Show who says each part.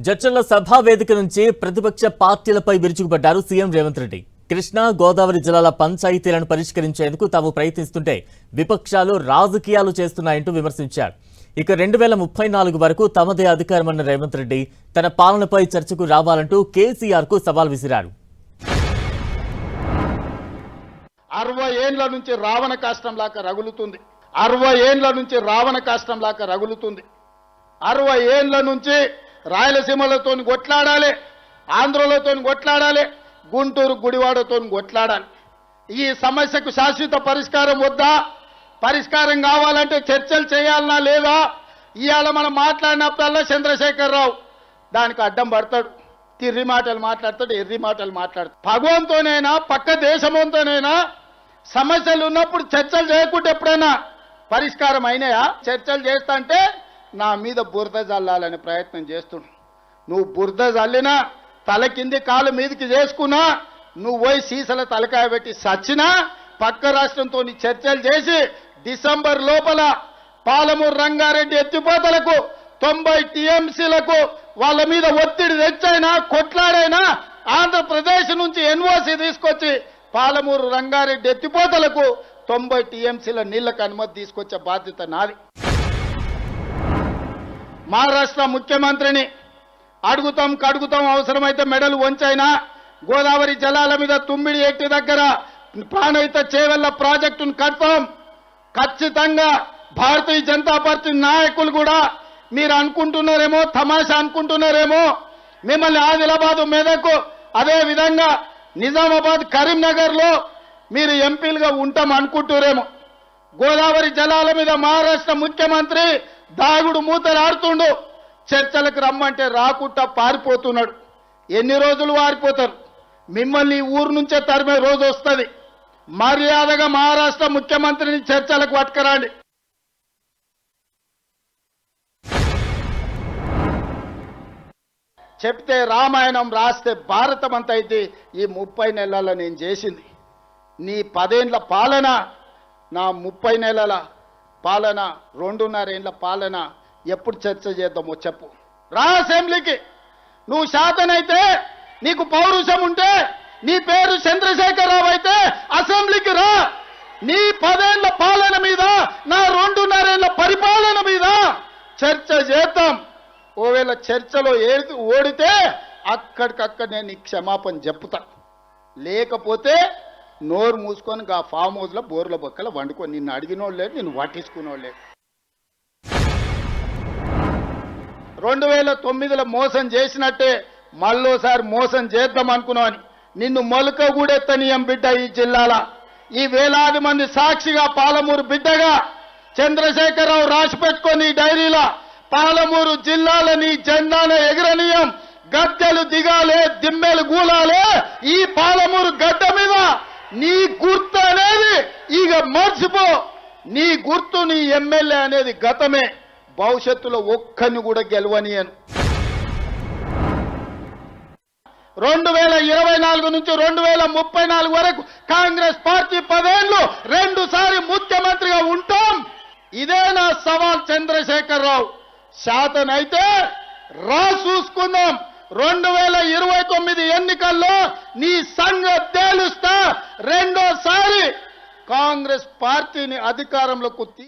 Speaker 1: జడ్చర్ల సభా వేదిక నుంచి ప్రతిపక్ష పార్టీలపై విరుచుకుపడ్డారు సీఎం రేవంత్ రెడ్డి. కృష్ణా గోదావరి జిల్లాల పంచాయతీలను పరిష్కరించేందుకు తాము ప్రయత్నిస్తుంటే విపక్షాలు రాజకీయాలు చేస్తున్నాయంటూ విమర్శించారు. ఇక 2034 వరకు తమదే అధికారమన్న రేవంత్ రెడ్డి తన పాలనపై చర్చకు రావాలంటూ కేసీఆర్ కు సవాల్ విసిరారు.
Speaker 2: 60 ఏండ్ల నుంచి రావణ కాష్టంలాగా రగులుతుంది. 60 ఏండ్ల నుంచి రావణ కాష్టంలాగా రగులుతుంది. 60 ఏండ్ల నుంచి రాయలసీమలతో కొట్లాడాలి, ఆంధ్రలతో కొట్లాడాలి, గుంటూరు గుడివాడతో కొట్లాడాలి. ఈ సమస్యకు శాశ్వత పరిష్కారం వద్దా? పరిష్కారం కావాలంటే చర్చలు చేయాలనా లేదా? ఇవాళ మనం మాట్లాడినప్పుడల్లా చంద్రశేఖరరావు దానికి అడ్డం పడతాడు, తిర్రి మాటలు మాట్లాడతాడు, ఎర్రి మాటలు మాట్లాడతాడు. భగవంతోనైనా పక్క దేశంతోనైనా సమస్యలు ఉన్నప్పుడు చర్చలు చేయకుండా ఎప్పుడైనా పరిష్కారం అయినాయా? చర్చలు చేస్తా అంటే నా మీద బురద జల్లాలనే ప్రయత్నం చేస్తున్నావు. నువ్వు బురద జల్లినా, తల కింది కాలు మీదకి చేసుకున్నా, నువ్వు పోయి సీసల తలకాయ పెట్టి సచ్చినా, పక్క రాష్ట్రంతో చర్చలు చేసి డిసెంబర్ లోపల పాలమూరు రంగారెడ్డి ఎత్తిపోతలకు 90 టీఎంసీలకు వాళ్ళ మీద ఒత్తిడి తెచ్చైనా కొట్లాడైనా ఆంధ్రప్రదేశ్ నుంచి ఎన్ఓసి తీసుకొచ్చి పాలమూరు రంగారెడ్డి ఎత్తిపోతలకు 90 టీఎంసీల నీళ్లకు అనుమతి తీసుకొచ్చే బాధ్యత నాది. మహారాష్ట్ర ముఖ్యమంత్రిని అడుగుతాం కడుగుతాం, అవసరమైతే మెడలు వంచైనా గోదావరి జలాల మీద తుమ్మిడి ఎట్టి దగ్గర ప్రాణహిత చేవెళ్ల ప్రాజెక్టును కడతాం. ఖచ్చితంగా భారతీయ జనతా పార్టీ నాయకులు కూడా మీరు అనుకుంటున్నారేమో, తమాషా అనుకుంటున్నారేమో, మిమ్మల్ని ఆదిలాబాద్ మెదకు అదే విధంగా నిజామాబాద్ కరీంనగర్లో మీరు ఎంపీలుగా ఉంటాం అనుకుంటున్నారేమో. గోదావరి జలాల మీద మహారాష్ట్ర ముఖ్యమంత్రి దాగుడు మూతలు ఆడుతుండు. చర్చలకు రమ్మంటే రాకుండా పారిపోతున్నాడు. ఎన్ని రోజులు పారిపోతారు? మిమ్మల్ని ఊరు నుంచే తరిమే రోజు వస్తుంది. మర్యాదగా మహారాష్ట్ర ముఖ్యమంత్రిని చర్చలకు పట్టుకురండి. చెప్తే రామాయణం, రాస్తే భారతం అంత అయితే ఈ 30 నెలల నేను చేసింది. నీ 10 ఏండ్ల పాలన, నా 30 నెలల పాలన, 2.5 ఏండ్ల పాలన ఎప్పుడు చర్చ చేద్దామో చెప్పు. రా అసెంబ్లీకి. నువ్వు శాతనైతే, నీకు పౌరుషం ఉంటే, నీ పేరు చంద్రశేఖరరావు అయితే అసెంబ్లీకి రా. నీ 10 ఏండ్ల పాలన మీద, నా 2.5 ఏండ్ల పరిపాలన మీద చర్చ చేద్దాం. ఓవేళ చర్చలో ఓడితే అక్కడికక్కడ నేను నీ క్షమాపణ చెప్తా. లేకపోతే నోరు మూసుకొని ఆ ఫామ్ హౌస్లో బోర్ల బొక్కల వండుకొని నిన్ను అడిగినోళ్ళు లేదు, నిన్ను పట్టించుకునేవాళ్ళు లేదు. 2009లో మోసం చేసినట్టే మళ్ళోసారి మోసం చేద్దాం అనుకున్నావని నిన్ను మొలక కూడెత్తనీయం బిడ్డ. ఈ జిల్లాల ఈ వేలాది మంది సాక్షిగా పాలమూరు బిడ్డగా చంద్రశేఖరరావు రాసి పెట్టుకొని ఈ డైరీలో పాలమూరు జిల్లాలని జెండాను ఎగరనీయం, గద్దెలు దిగాలే, దిమ్మెలు గూలాలే. ఈ పాలమూరు గడ్డ మీద నీ గుర్తు అనేది ఇక మర్చిపో. నీ గుర్తు, నీ ఎమ్మెల్యే అనేది గతమే. భవిష్యత్తులో ఒక్కరిని కూడా గెలవనీయను. 2024 నుంచి 2034 వరకు కాంగ్రెస్ పార్టీ 10 ఏళ్ళు 2 సారి ముఖ్యమంత్రిగా ఉంటాం. ఇదే నా సవాల్ చంద్రశేఖరరావు. శాతనైతే రా చూసుకుందాం. 2029 ఎన్నికల్లో నీ సంగతి తేలుస్తా. 2వ సారి కాంగ్రెస్ పార్టీని అధికారంలోకి